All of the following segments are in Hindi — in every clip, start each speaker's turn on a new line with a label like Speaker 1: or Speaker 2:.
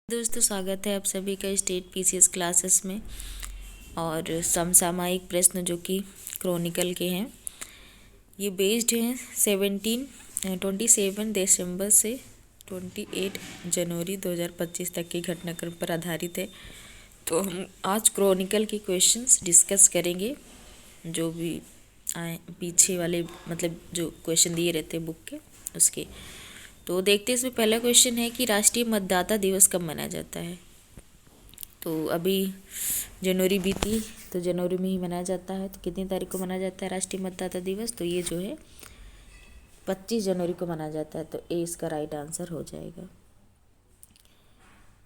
Speaker 1: दोस्तों, स्वागत है आप सभी का स्टेट पीसीएस क्लासेस में। और समसामयिक प्रश्न जो कि क्रॉनिकल के हैं, ये बेस्ड हैं 27 दिसंबर से 28 जनवरी 2025 तक के घटनाक्रम पर आधारित है। तो हम आज क्रॉनिकल के क्वेश्चंस डिस्कस करेंगे, जो भी आए पीछे वाले, मतलब जो क्वेश्चन दिए रहते हैं बुक के उसके। तो देखते हैं, इसमें पहला क्वेश्चन है कि राष्ट्रीय मतदाता दिवस कब मनाया जाता है। तो अभी जनवरी बीती, तो जनवरी में ही मनाया जाता है। तो कितनी तारीख को मनाया जाता है राष्ट्रीय मतदाता दिवस? तो ये जो है 25 जनवरी को मनाया जाता है। तो ए इसका राइट आंसर हो जाएगा।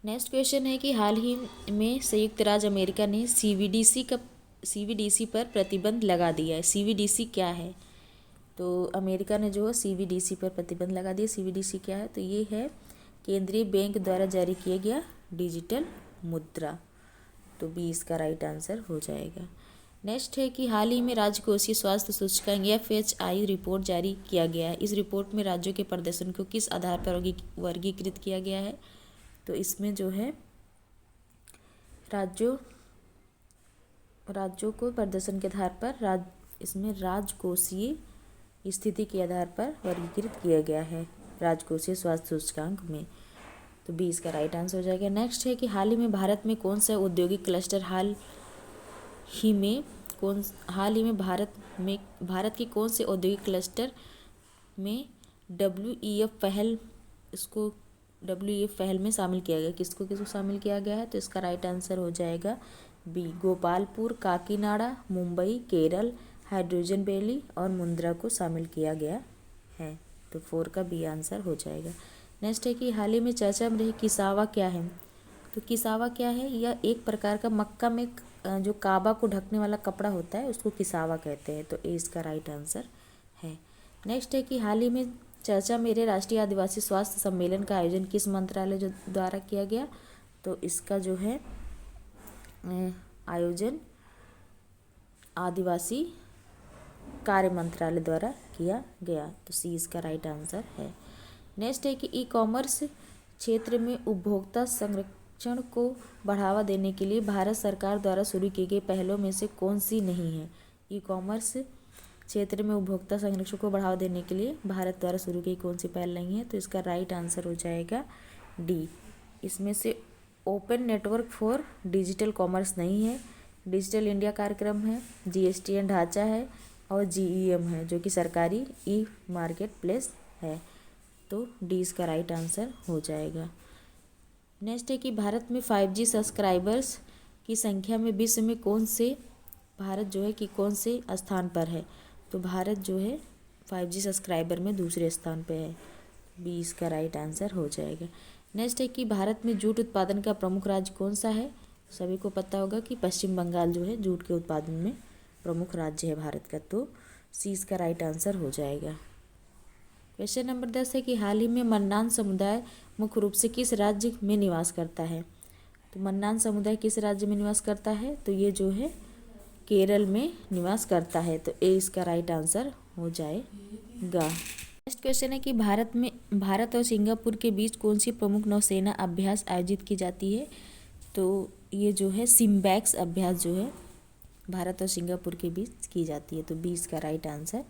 Speaker 1: नेक्स्ट क्वेश्चन है कि हाल ही में संयुक्त राज्य अमेरिका ने सीवीडीसी पर प्रतिबंध लगा दिया है। सीवीडीसी क्या है? तो अमेरिका ने जो है सीवीडीसी पर प्रतिबंध लगा दिया। सीवीडीसी क्या है? तो ये है केंद्रीय बैंक द्वारा जारी किया गया डिजिटल मुद्रा। तो बी इसका राइट आंसर हो जाएगा। नेक्स्ट है कि हाल ही में राजकोषीय स्वास्थ्य सूचकांक FHI रिपोर्ट जारी किया गया है। इस रिपोर्ट में राज्यों के प्रदर्शन को किस आधार पर वर्गीकृत किया गया है? तो इसमें जो है राज्यों को प्रदर्शन के आधार पर इसमें राजकोषीय स्थिति के आधार पर वर्गीकृत किया गया है राजकोषीय स्वास्थ्य सूचकांक में। तो बी इसका राइट आंसर हो जाएगा। नेक्स्ट है कि हाल ही में भारत में कौन सा औद्योगिक क्लस्टर भारत के कौन से औद्योगिक क्लस्टर में WEF पहल में शामिल किया गया? किसको शामिल किया गया है? तो इसका राइट आंसर हो जाएगा b, Gopalpur, Kakinada, Mumbai, Kerala, hydrogen valley और मुंद्रा को शामिल किया गया है। तो 4 का बी आंसर हो जाएगा। नेक्स्ट है कि हाल ही में चर्चा में रही किसावा क्या है? तो किसावा क्या है? यह एक प्रकार का मक्का में जो काबा को ढकने वाला कपड़ा होता है, उसको किसावा कहते हैं। तो ए इसका राइट आंसर है। नेक्स्ट है कि हाल ही में चर्चा में रहे राष्ट्रीय आदिवासी स्वास्थ्य सम्मेलन का आयोजन किस मंत्रालय द्वारा किया गया? तो इसका जो है आयोजन आदिवासी कार्य मंत्रालय द्वारा किया गया। तो सी इसका राइट आंसर है। नेक्स्ट है कि ई कॉमर्स क्षेत्र में उपभोक्ता संरक्षण को बढ़ावा देने के लिए भारत सरकार द्वारा शुरू की गई पहलों में से कौन सी नहीं है? ई कॉमर्स क्षेत्र में उपभोक्ता संरक्षण को बढ़ावा देने के लिए भारत द्वारा शुरू की कौन सी पहल नहीं है? तो इसका राइट आंसर हो जाएगा डी। इसमें से open network for digital commerce नहीं है, डिजिटल इंडिया कार्यक्रम है, GSTN ढांचा है और GEM है, जो कि सरकारी ई मार्केट प्लेस है। तो डी इसका राइट आंसर हो जाएगा। नेक्स्ट है कि भारत में 5G सब्सक्राइबर्स की संख्या में विश्व में भारत जो है कि कौन से स्थान पर है? तो भारत जो है 5G सब्सक्राइबर में दूसरे स्थान पर है। बी इसका राइट आंसर हो जाएगा। नेक्स्ट है कि भारत में जूट उत्पादन का प्रमुख राज्य कौन सा है? सभी को पता होगा कि पश्चिम बंगाल जो है जूट के उत्पादन में प्रमुख राज्य है भारत का। तो सी इसका राइट आंसर हो जाएगा। क्वेश्चन नंबर 10 है कि हाल ही में मन्नान समुदाय मुख्य रूप से किस राज्य में निवास करता है? तो मन्नान समुदाय किस राज्य में निवास करता है? तो ये जो है केरल में निवास करता है। तो ए इसका राइट आंसर हो जाएगा। नेक्स्ट क्वेश्चन है कि भारत और सिंगापुर के बीच कौन सी प्रमुख नौसेना अभ्यास आयोजित की जाती है? तो ये जो है सिम्बैक्स अभ्यास जो है भारत और सिंगापुर के बीच की जाती है। तो बी इसका राइट आंसर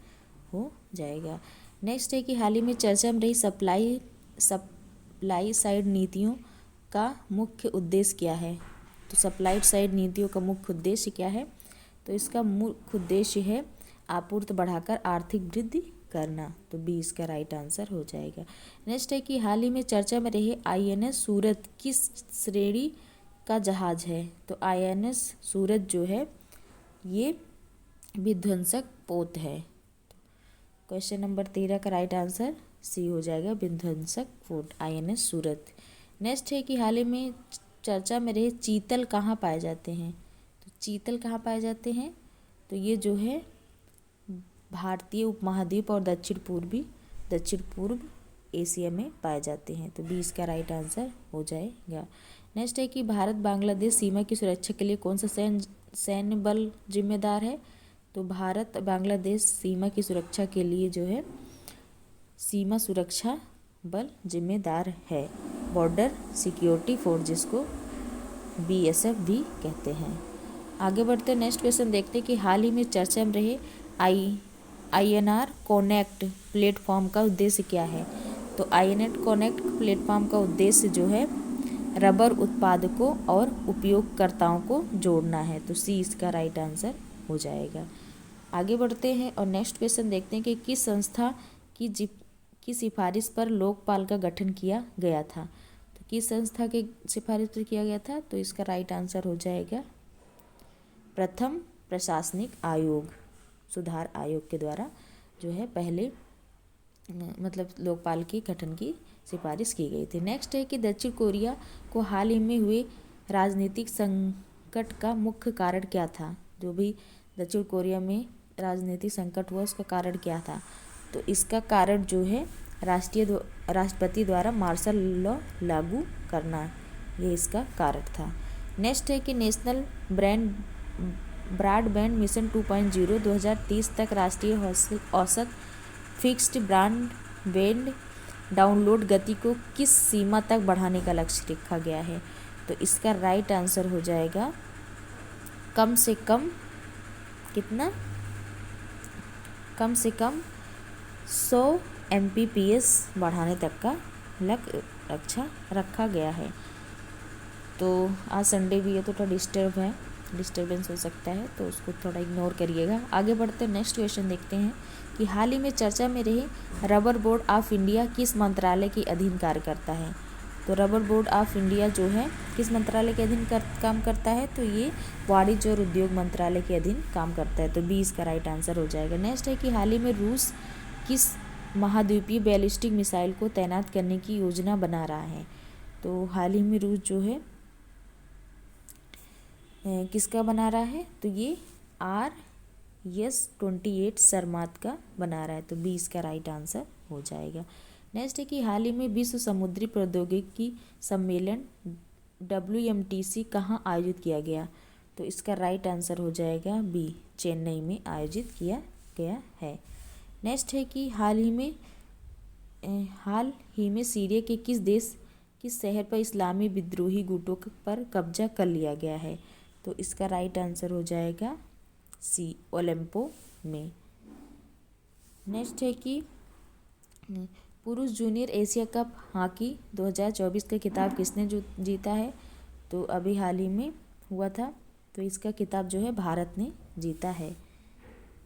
Speaker 1: हो जाएगा। नेक्स्ट है कि हाल ही में चर्चा में रही सप्लाई साइड नीतियों का मुख्य उद्देश्य क्या है? तो सप्लाई साइड नीतियों का मुख्य उद्देश्य क्या है? तो इसका मुख्य उद्देश्य है आपूर्ति बढ़ाकर आर्थिक वृद्धि करना। तो बी इसका राइट आंसर हो जाएगा। नेक्स्ट है कि हाल ही में चर्चा में रहे INS सूरत किस श्रेणी का जहाज है? तो INS सूरत जो है ये विध्वंसक पोत है। क्वेश्चन नंबर 13 का राइट आंसर सी हो जाएगा, विध्वंसक पोत INS सूरत। नेक्स्ट है कि हाल ही में चर्चा में रहे चीतल कहाँ पाए जाते हैं? तो चीतल कहाँ पाए जाते हैं? तो ये जो है भारतीय उपमहाद्वीप और दक्षिण पूर्व एशिया में पाए जाते हैं। तो बी इसका राइट आंसर हो जाएगा। नेक्स्ट है कि भारत बांग्लादेश सीमा की सुरक्षा के लिए कौन सा सैन्य बल जिम्मेदार है? तो भारत बांग्लादेश सीमा की सुरक्षा के लिए जो है सीमा सुरक्षा बल जिम्मेदार है। बॉर्डर सिक्योरिटी फोर्स, जिसको BSF भी कहते हैं। आगे बढ़ते नेक्स्ट क्वेश्चन देखते हैं कि हाल ही में चर्चा में रहे INR कनेक्ट प्लेटफॉर्म का उद्देश्य क्या है। तो INR कनेक्ट प्लेटफॉर्म का उद्देश्य जो है रबर उत्पादकों और उपयोगकर्ताओं को जोड़ना है। तो C इसका राइट आंसर हो जाएगा। आगे बढ़ते हैं और नेक्स्ट क्वेश्चन देखते हैं कि किस संस्था की सिफारिश पर लोकपाल का गठन किया गया था। तो किस संस्था के सिफारिश पर किया गया था, तो इसका राइट आंसर हो जाएगा प्रथम प्रशासनिक आयोग, सुधार आयोग के द्वारा जो है पहले मतलब लोकपाल के गठन की सिफारिश की गई थी। नेक्स्ट है कि दक्षिण कोरिया को हाल ही में हुए राजनीतिक संकट का मुख्य कारण क्या था। जो भी दक्षिण कोरिया में राजनीतिक संकट हुआ उसका कारण क्या था। तो इसका कारण जो है राष्ट्रपति द्वारा मार्शल लॉ लागू करना, ये इसका कारण था। नेक्स्ट है कि नेशनल ब्रॉडबैंड मिशन 2.0 2030 तक राष्ट्रीय औसत फिक्स्ड ब्रॉडबैंड डाउनलोड गति को किस सीमा तक बढ़ाने का लक्ष्य रखा गया है। तो इसका राइट आंसर हो जाएगा कम से कम कितना, कम से कम 100 Mbps बढ़ाने तक का लक्ष्य रखा गया है। तो आज संडे भी है तो थोड़ा डिस्टर्बेंस हो सकता है, तो उसको थोड़ा इग्नोर करिएगा। आगे बढ़ते नेक्स्ट क्वेश्चन देखते हैं कि हाल ही में चर्चा में रहे रबर बोर्ड ऑफ इंडिया किस मंत्रालय के अधीन कार्य करता है। तो रबर बोर्ड ऑफ इंडिया जो है किस मंत्रालय के अधीन काम करता है। तो ये वाणिज्य और उद्योग मंत्रालय के अधीन काम करता है। तो 20 का राइट आंसर हो जाएगा। नेक्स्ट है कि हाल ही में रूस किस महाद्वीपीय बैलिस्टिक मिसाइल को तैनात करने की योजना बना रहा है। तो हाल ही में रूस जो है किसका बना रहा है। तो ये RS-28 सरमात का बना रहा है। तो 20 का राइट आंसर हो जाएगा। नेक्स्ट है कि हाल ही में विश्व समुद्री प्रौद्योगिकी सम्मेलन WMTC कहाँ आयोजित किया गया। तो इसका राइट आंसर हो जाएगा B, चेन्नई में आयोजित किया गया है। नेक्स्ट है कि हाल ही में सीरिया के किस शहर पर इस्लामी विद्रोही गुटों पर कब्जा कर लिया गया है। तो इसका राइट आंसर हो जाएगा C, ओलंपो में। नेक्स्ट है कि पुरुष जूनियर एशिया कप हॉकी 2024 का खिताब किसने जीता है। तो अभी हाल ही में हुआ था, तो इसका खिताब जो है भारत ने जीता है।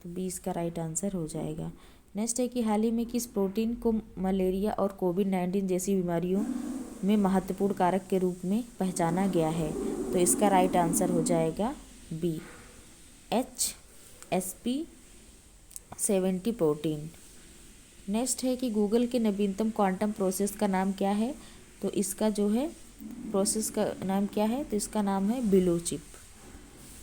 Speaker 1: तो 20 का राइट आंसर हो जाएगा। नेक्स्ट है कि हाल ही में किस प्रोटीन को मलेरिया और कोविड-19 जैसी बीमारियों में महत्वपूर्ण कारक के रूप में पहचाना गया है। तो इसका राइट आंसर हो जाएगा B, HSP70 प्रोटीन। नेक्स्ट है कि गूगल के नवीनतम क्वांटम प्रोसेस का नाम क्या है। तो इसका जो है प्रोसेस का नाम क्या है। तो इसका नाम है बिलो चिप।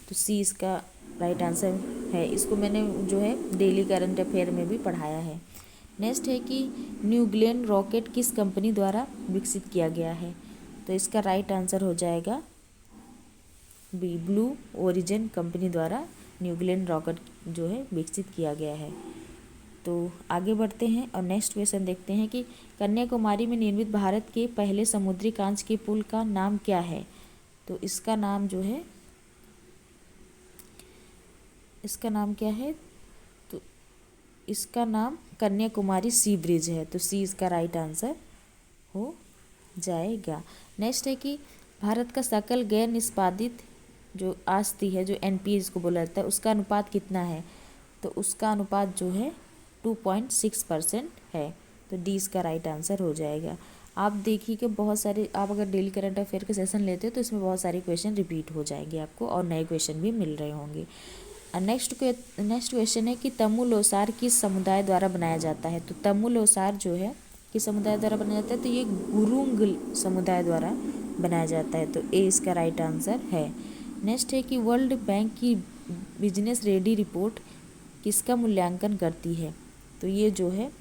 Speaker 1: तो C इसका राइट आंसर है। इसको मैंने जो है डेली करंट अफेयर में भी पढ़ाया है। नेक्स्ट है कि न्यू ग्लेन रॉकेट किस कंपनी द्वारा विकसित किया गया है। तो इसका राइट आंसर हो जाएगा B, ब्लू ओरिजिन कंपनी द्वारा न्यू ग्लेन रॉकेट जो है विकसित किया गया है। तो आगे बढ़ते हैं और नेक्स्ट क्वेश्चन देखते हैं कि कन्याकुमारी में निर्मित भारत के पहले समुद्री कांच के पुल का नाम क्या है। तो इसका नाम जो है इसका नाम क्या है। तो इसका नाम कन्याकुमारी सी ब्रिज है। तो C इसका राइट आंसर हो जाएगा। नेक्स्ट है कि भारत का सकल गैर निष्पादित जो आस्ती है, जो NPA इसको बोला जाता है, उसका अनुपात कितना है। तो उसका अनुपात जो है 2.6% है। तो D इसका राइट आंसर हो जाएगा। आप देखिए कि बहुत सारे, आप अगर डेली करंट अफेयर के सेशन लेते हो तो इसमें बहुत सारे क्वेश्चन रिपीट हो जाएंगे आपको और नए क्वेश्चन भी मिल रहे होंगे। नेक्स्ट क्वेश्चन है कि तमिल ओसार किस समुदाय द्वारा बनाया जाता है। तो तमिल ओसार जो है किस समुदाय द्वारा बनाया जाता है। तो ये गुरुंग समुदाय द्वारा बनाया जाता है। तो A इसका राइट आंसर है। नेक्स्ट है कि वर्ल्ड बैंक की बिजनेस रेडी रिपोर्ट किसका मूल्यांकन करती है। तो ये जो है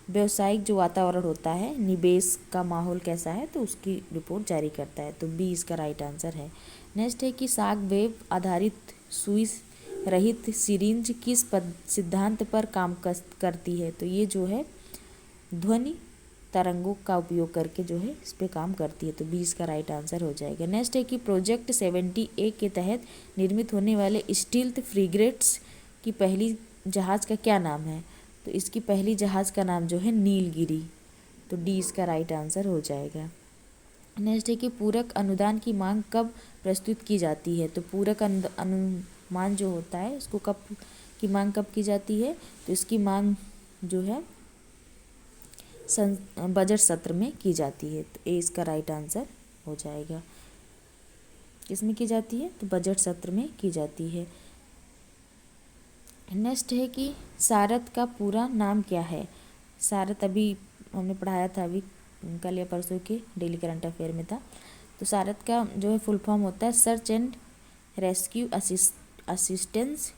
Speaker 1: व्यवसायिक जो वातावरण होता है, निवेश का माहौल कैसा है, तो उसकी रिपोर्ट जारी करता है। तो B इसका राइट आंसर है। नेक्स्ट है कि शाक वेब आधारित सुई रहित सिरिंज किस सिद्धांत पर काम करती है। तो ये जो है ध्वनि तरंगों का उपयोग करके जो है इस पे काम करती है। तो 20 का राइट आंसर हो जाएगा। नेक्स्ट है कि प्रोजेक्ट 70A के तहत निर्मित होने वाले स्टील्थ फ्रिगेट्स की पहली जहाज़ का क्या नाम है? तो इसकी पहली जहाज़ का नाम जो है नीलगिरी। तो डी इसका राइट आंसर हो जाएगा। नेक्स्ट है कि पूरक अनुदान की मांग कब प्रस्तुत की जाती है? तो पूरक अनुमान जो होता है उसको कब की मांग कब की जाती है? तो इसकी मांग जो है बजट सत्र में की जाती है। तो ए इसका राइट आंसर हो जाएगा। किसमें की जाती है? तो बजट सत्र में की जाती है। नेक्स्ट है कि सारथ का पूरा नाम क्या है? सारथ अभी हमने पढ़ाया था, अभी कल या परसों के डेली करंट अफेयर में था। तो सारथ का जो है फुल फॉर्म होता है search and rescue assistance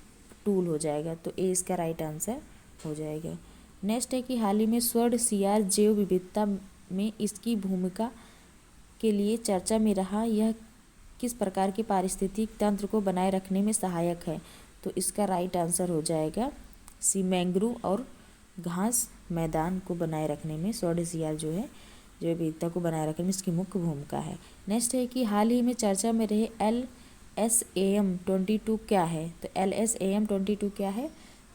Speaker 1: tool हो जाएगा। तो ए इसका राइट आंसर हो जाएगा। नेक्स्ट है कि हाल ही में स्वर्ण सियार जैव विविधता में इसकी भूमिका के लिए चर्चा में रहा, यह किस प्रकार के पारिस्थितिक तंत्र को बनाए रखने में सहायक है? तो इसका राइट आंसर हो जाएगा सी, मैंग्रोव और घास मैदान को बनाए रखने में स्वर्ण सियार जो है जैव विविधता को बनाए रखने में इसकी मुख्य भूमिका है। नेक्स्ट है कि हाल ही में चर्चा में रहे LSAM-22 क्या है? तो LSAM-22 क्या है?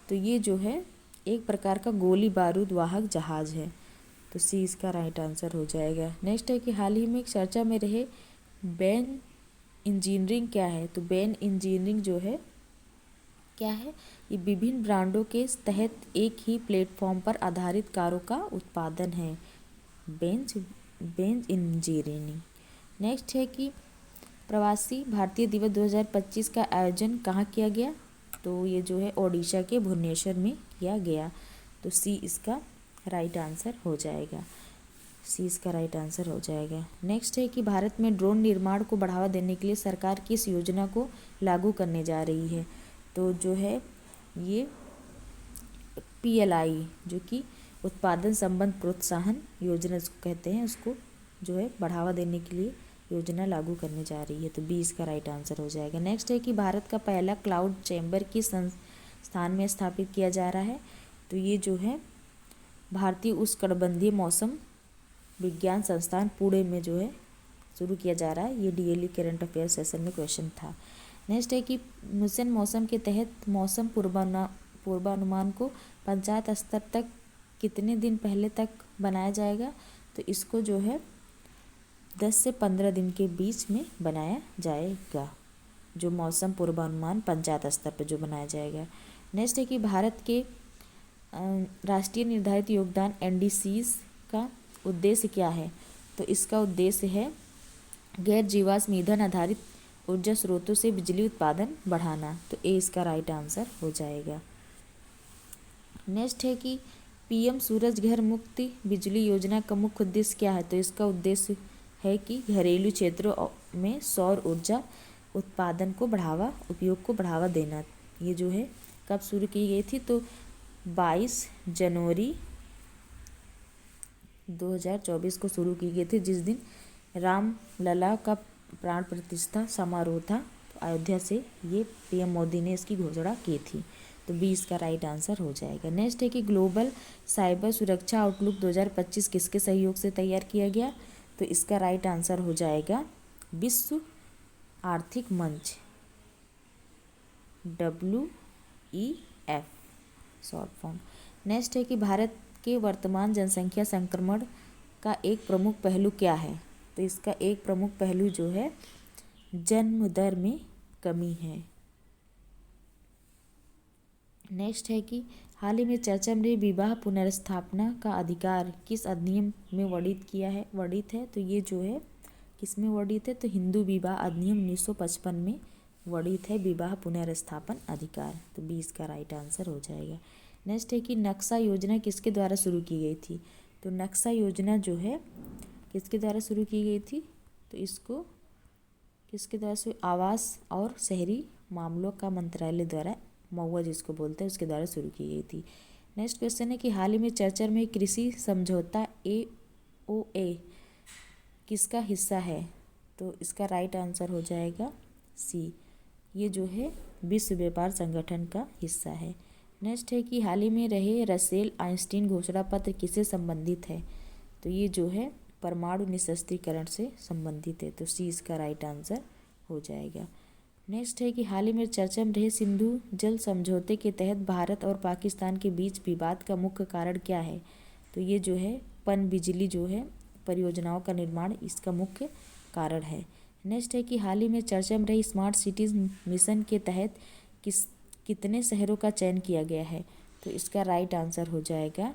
Speaker 1: तो ये जो है एक प्रकार का गोली बारूद वाहक जहाज़ है। तो सी इसका राइट आंसर हो जाएगा। नेक्स्ट है कि हाल ही में चर्चा में रहे बैन इंजीनियरिंग क्या है? तो बैन इंजीनियरिंग जो है क्या है? ये विभिन्न ब्रांडों के तहत एक ही प्लेटफॉर्म पर आधारित कारों का उत्पादन है। Benz engineering. नेक्स्ट है कि प्रवासी भारतीय दिवस 2025 का आयोजन कहाँ किया गया? तो ये जो है ओडिशा के भुवनेश्वर में किया गया। तो सी इसका राइट आंसर हो जाएगा। सी इसका राइट आंसर हो जाएगा। नेक्स्ट है कि भारत में ड्रोन निर्माण को बढ़ावा देने के लिए सरकार किस योजना को लागू करने जा रही है? तो जो है ये PLI जो कि उत्पादन संबंध प्रोत्साहन योजना इसको कहते हैं, उसको जो है बढ़ावा देने के लिए योजना लागू करने जा रही है। तो 20 का राइट आंसर हो जाएगा। नेक्स्ट है कि भारत का पहला क्लाउड चैम्बर किस संस्थान में स्थापित किया जा रहा है? तो ये जो है भारतीय उष्णकटिबंधीय मौसम विज्ञान संस्थान पुणे में जो है शुरू किया जा रहा है। ये DLE करंट अफेयर सेशन में क्वेश्चन था। नेक्स्ट है कि मिशन मौसम के तहत मौसम पूर्वानुमान को पंचायत स्तर तक कितने दिन पहले तक बनाया जाएगा? तो इसको जो है 10 से 15 दिन के बीच में बनाया जाएगा, जो मौसम पूर्वानुमान पंचायत स्तर पर जो बनाया जाएगा। नेक्स्ट है कि भारत के राष्ट्रीय निर्धारित योगदान NDCs का उद्देश्य क्या है? तो इसका उद्देश्य है गैर जीवाश्म ईंधन आधारित ऊर्जा स्रोतों से बिजली उत्पादन बढ़ाना। तो ए इसका राइट आंसर हो जाएगा। नेक्स्ट है कि PM सूरज घर मुक्त बिजली योजना का मुख्य उद्देश्य क्या है? तो इसका उद्देश्य है कि घरेलू क्षेत्रों में सौर ऊर्जा उत्पादन को उपयोग को बढ़ावा देना। ये जो है कब शुरू की गई थी? तो 22 जनवरी 2024 को शुरू की गई थी, जिस दिन रामलला का प्राण प्रतिष्ठा समारोह था। तो अयोध्या से ये PM मोदी ने इसकी घोषणा की थी। तो 20 का राइट आंसर हो जाएगा। नेक्स्ट है कि ग्लोबल साइबर सुरक्षा आउटलुक 2025 किसके सहयोग से तैयार किया गया? तो इसका राइट आंसर हो जाएगा विश्व आर्थिक मंच WEF शॉर्ट फॉर्म। नेक्स्ट है कि भारत के वर्तमान जनसंख्या संक्रमण का एक प्रमुख पहलू क्या है? तो इसका एक प्रमुख पहलू जो है जन्म दर में कमी है। नेक्स्ट है कि हाल ही में चर्चा में विवाह पुनर्स्थापना का अधिकार किस अधिनियम में वर्णित है? तो ये जो है किस में वर्णित है? तो हिंदू विवाह अधिनियम 1955 में वर्णित है विवाह पुनर्स्थापन अधिकार। तो 20 का राइट आंसर हो जाएगा। नेक्स्ट है कि नक्शा योजना किसके द्वारा शुरू की गई थी? तो नक्शा योजना जो है किसके द्वारा शुरू की गई थी? तो इसको किसके द्वारा शुरू? आवास और शहरी मामलों का मंत्रालय द्वारा, महुआ जिसको बोलते हैं, उसके द्वारा शुरू की गई थी। नेक्स्ट क्वेश्चन है कि हाल ही में चर्चा में कृषि समझौता AOA किसका हिस्सा है? तो इसका राइट आंसर हो जाएगा सी, ये जो है विश्व व्यापार संगठन का हिस्सा है। नेक्स्ट है कि हाल ही में रहे रसेल आइंस्टीन घोषणा पत्र किससे संबंधित है? तो ये जो है परमाणु निशस्त्रीकरण से संबंधित है, तो सी इसका राइट आंसर हो जाएगा। नेक्स्ट है कि हाल ही में चर्चा में रहे सिंधु जल समझौते के तहत भारत और पाकिस्तान के बीच विवाद का मुख्य कारण क्या है, तो ये जो है पनबिजली जो है परियोजनाओं का निर्माण इसका मुख्य कारण है। नेक्स्ट है कि हाल ही में चर्चा में रही स्मार्ट सिटीज़ मिशन के तहत कितने शहरों का चयन किया गया है, तो इसका राइट आंसर हो जाएगा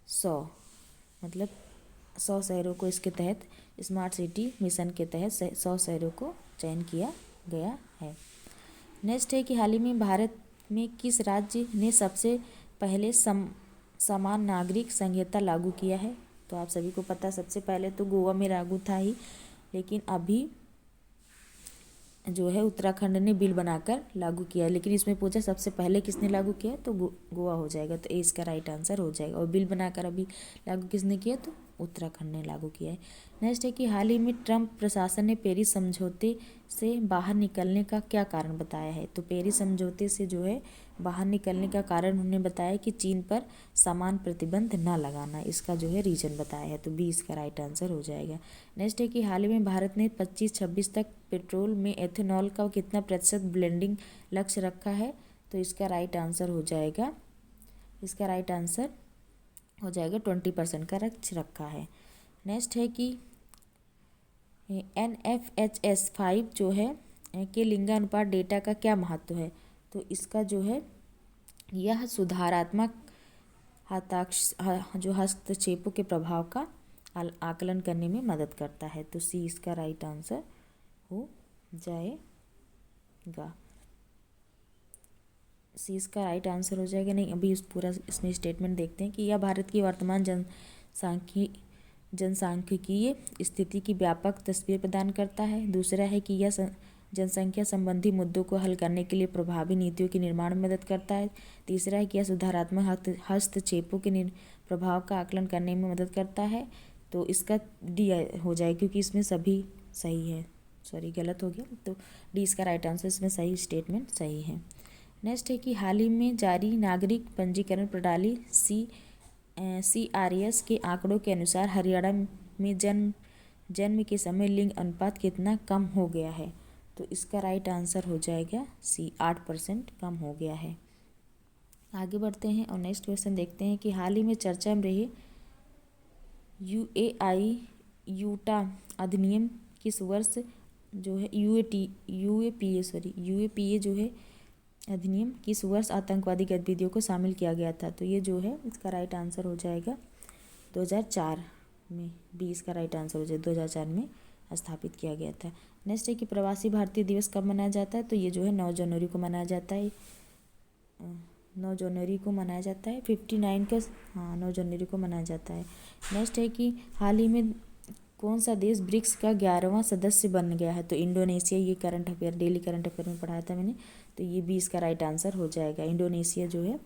Speaker 1: 100, मतलब 100 शहरों को इसके तहत स्मार्ट सिटी मिशन के तहत 100 शहरों को चयन किया गया है। नेक्स्ट है कि हाल ही में भारत में किस राज्य ने सबसे पहले समान नागरिक संहिता लागू किया है, तो आप सभी को पता सबसे पहले तो गोवा में लागू था ही, लेकिन अभी जो है उत्तराखंड ने बिल बनाकर लागू किया है। लेकिन इसमें पूछा सबसे पहले किसने लागू किया, तो गोवा हो जाएगा, तो ए इसका राइट आंसर हो जाएगा। और बिल बनाकर अभी लागू किसने किया, तो उत्तराखंड ने लागू किया है। नेक्स्ट है कि हाल ही में ट्रंप प्रशासन ने पेरिस समझौते से बाहर निकलने का क्या कारण बताया है, तो पेरिस समझौते से जो है बाहर निकलने का कारण उन्होंने बताया कि चीन पर समान प्रतिबंध न लगाना, इसका जो है रीजन बताया है, तो बी इसका राइट आंसर हो जाएगा। नेक्स्ट है कि हाल ही में भारत ने 25-26 तक पेट्रोल में एथेनॉल का कितना प्रतिशत ब्लेंडिंग लक्ष्य रखा है, तो इसका राइट आंसर हो जाएगा, इसका राइट आंसर हो जाएगा 20% का लक्ष्य रखा है। नेक्स्ट है कि NFHS 5 जो है के लिंगानुपात डेटा का क्या महत्व है, तो इसका जो है यह सुधारात्मक जो हस्तक्षेपों के प्रभाव का आकलन करने में मदद करता है, तो सी इसका राइट आंसर हो जाएगा। सी इसका राइट आंसर हो जाएगा, नहीं अभी उस पूरा इसमें स्टेटमेंट देखते हैं कि यह भारत की वर्तमान जनसांख्यिकीय स्थिति की व्यापक तस्वीर प्रदान करता है। दूसरा है कि यह जनसंख्या संबंधी मुद्दों को हल करने के लिए प्रभावी नीतियों के निर्माण में मदद करता है। तीसरा है कि यह सुधारात्मक हस्तक्षेपों के प्रभाव का आकलन करने में मदद करता है, तो इसका डी हो जाए क्योंकि इसमें सभी सही है, सॉरी गलत हो गया, तो डी इसका राइट आंसर, इसमें सही स्टेटमेंट सही है। नेक्स्ट है कि हाल ही में जारी नागरिक पंजीकरण प्रणाली CRS के आंकड़ों के अनुसार हरियाणा में जन्म के समय लिंग अनुपात कितना कम हो गया है, तो इसका राइट आंसर हो जाएगा सी 8% कम हो गया है। आगे बढ़ते हैं और नेक्स्ट क्वेश्चन देखते हैं कि हाल ही में चर्चा में रहे यूटा अधिनियम किस वर्ष जो है यूएपीए जो है अधिनियम किस वर्ष आतंकवादी गतिविधियों को शामिल किया गया था, तो ये जो है इसका राइट आंसर हो जाएगा 2004 में, बी इसका राइट आंसर हो जाएगा 2004 में स्थापित किया गया था। नेक्स्ट है कि प्रवासी भारतीय दिवस कब मनाया जाता है, तो ये जो है 9 जनवरी को मनाया जाता है, 9 जनवरी को मनाया जाता है 59 का, हाँ 9 जनवरी को मनाया जाता है। नेक्स्ट है कि हाल ही में कौन सा देश ब्रिक्स का 11वां सदस्य बन गया है, तो इंडोनेशिया, ये current affair daily current affair में पढ़ाया था मैंने, तो ये भी इसका राइट आंसर हो जाएगा, इंडोनेशिया जो है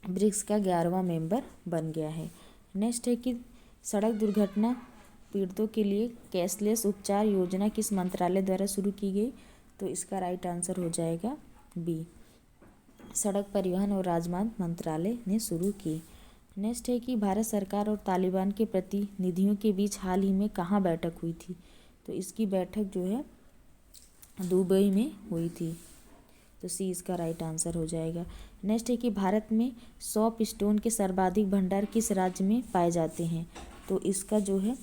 Speaker 1: ब्रिक्स का 11वां मेंबर बन गया है। नेक्स्ट है कि सड़क दुर्घटना पीड़ितों के लिए कैशलेस उपचार योजना किस मंत्रालय द्वारा शुरू की गई, तो इसका राइट आंसर हो जाएगा बी, सड़क परिवहन और राजमार्ग मंत्रालय ने शुरू की। नेक्स्ट है कि भारत सरकार और तालिबान के प्रतिनिधियों के बीच हाल ही में कहाँ बैठक हुई थी, तो इसकी बैठक जो है दुबई में हुई थी, तो सी इसका राइट आंसर हो जाएगा। नेक्स्ट है कि भारत में सॉफ्ट स्टोन के सर्वाधिक भंडार किस राज्य में पाए जाते हैं, तो इसका जो है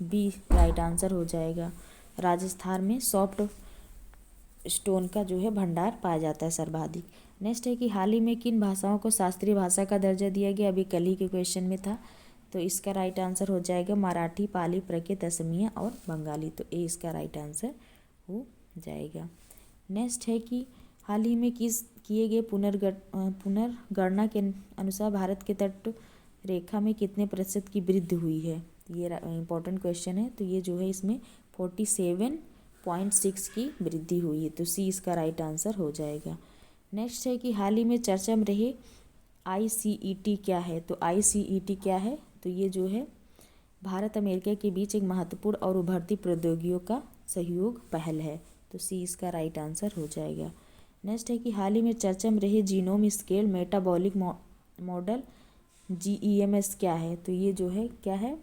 Speaker 1: बी राइट आंसर हो जाएगा, राजस्थान में सॉफ्ट स्टोन का जो है भंडार पाया जाता है सर्वाधिक। नेक्स्ट है कि हाल ही में किन भाषाओं को शास्त्रीय भाषा का दर्जा दिया गया, अभी कल ही के क्वेश्चन में था, तो इसका राइट आंसर हो जाएगा मराठी, पाली, प्राकृत, असमिया और बंगाली, तो ए इसका राइट आंसर हो जाएगा। नेक्स्ट है कि हाल ही में किए गए पुनर्गणना के अनुसार भारत के तट रेखा में कितने प्रतिशत की वृद्धि हुई है, ये इंपॉर्टेंट क्वेश्चन है, तो ये जो है इसमें 47.6 की वृद्धि हुई है, तो सी इसका राइट आंसर हो जाएगा। नेक्स्ट है कि हाल ही में चर्चा में रहे ICET क्या है, तो ICET क्या है, तो ये जो है भारत अमेरिका के बीच एक महत्वपूर्ण और उभरती प्रौद्योगिकियों का सहयोग पहल है, तो सी इसका राइट आंसर हो जाएगा। नेक्स्ट है कि हाल ही में चर्चा में रहे genome scale metabolic model GEMS क्या है, तो ये जो है क्या है,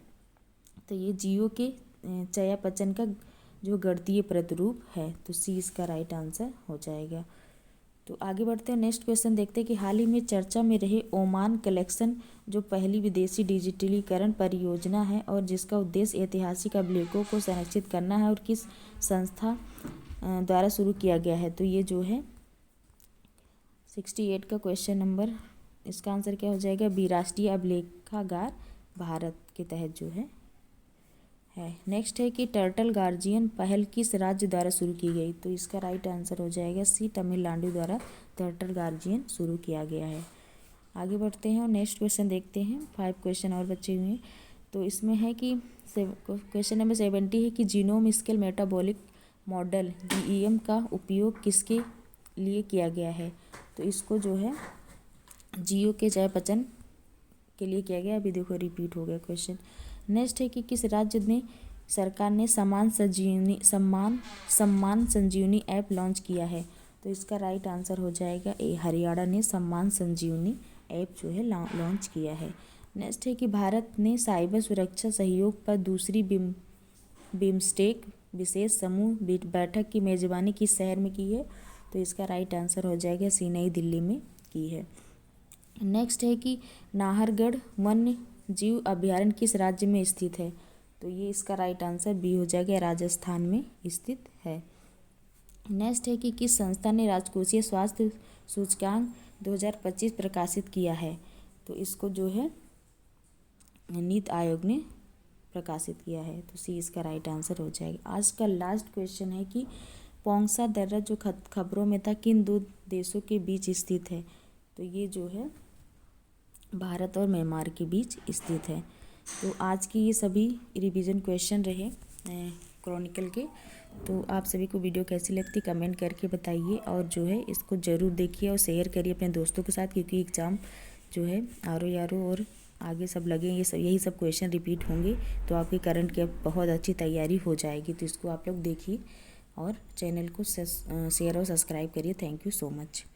Speaker 1: तो ये जियो के चयापचय का जो गणितीय प्रतिरूप है। तो सी इसका राइट आंसर हो जाएगा। तो आगे बढ़ते हैं, नेक्स्ट क्वेश्चन देखते हैं कि हाल ही में चर्चा में रहे ओमान कलेक्शन जो पहली विदेशी डिजिटलीकरण परियोजना है और जिसका उद्देश्य ऐतिहासिक अभिलेखों को संरक्षित करना है और किस संस्था द्वारा शुरू किया गया है। तो ये जो है 68 का क्वेश्चन नंबर, इसका आंसर क्या हो जाएगा, बी राष्ट्रीय अभिलेखागार भारत के तहत जो है। नेक्स्ट है कि टर्टल गार्जियन पहल किस राज्य द्वारा शुरू की गई। तो इसका राइट आंसर हो जाएगा सी, तमिलनाडु द्वारा टर्टल गार्जियन शुरू किया गया है। आगे बढ़ते हैं और नेक्स्ट क्वेश्चन देखते हैं। 5 क्वेश्चन और बचे हुए हैं। तो इसमें है कि क्वेश्चन नंबर 70 है कि genome scale metabolic model GEM का उपयोग किसके लिए किया गया है। तो इसको जो है जियो के चयापचय के लिए किया गया। अभी देखो रिपीट हो गया क्वेश्चन। नेक्स्ट है कि किस राज्य ने सरकार ने सम्मान संजीवनी ऐप लॉन्च किया है। तो इसका राइट आंसर हो जाएगा ए, हरियाणा ने सम्मान संजीवनी ऐप जो है लॉन्च किया है। नेक्स्ट है कि भारत ने साइबर सुरक्षा सहयोग पर दूसरी बिम्स्टेक विशेष समूह बैठक की मेजबानी किस शहर में की है। तो इसका राइट आंसर हो जाएगा सी, नई दिल्ली में की है। नेक्स्ट है कि नाहरगढ़ वन्य जीव अभयारण्य किस राज्य में स्थित है। तो ये इसका राइट आंसर बी हो जाएगा, राजस्थान में स्थित है। नेक्स्ट है कि किस संस्था ने राजकोषीय स्वास्थ्य सूचकांक 2025 प्रकाशित किया है। तो इसको जो है नीति आयोग ने प्रकाशित किया है। तो सी इसका राइट आंसर हो जाएगा। आज का लास्ट क्वेश्चन है कि पोंगसा दर्रा जो खबरों में था किन 2 देशों के बीच स्थित है। तो ये जो है भारत और म्यांमार के बीच स्थित है। तो आज की ये सभी रिवीजन क्वेश्चन रहे क्रॉनिकल के। तो आप सभी को वीडियो कैसी लगती कमेंट करके बताइए और जो है इसको ज़रूर देखिए और शेयर करिए अपने दोस्तों के साथ, क्योंकि एग्ज़ाम जो है आरओ और आगे सब लगे यही सब क्वेश्चन रिपीट होंगे। तो आपकी करंट की बहुत अच्छी तैयारी हो जाएगी। तो इसको आप लोग देखिए और चैनल को शेयर और सब्सक्राइब करिए। Thank you so much.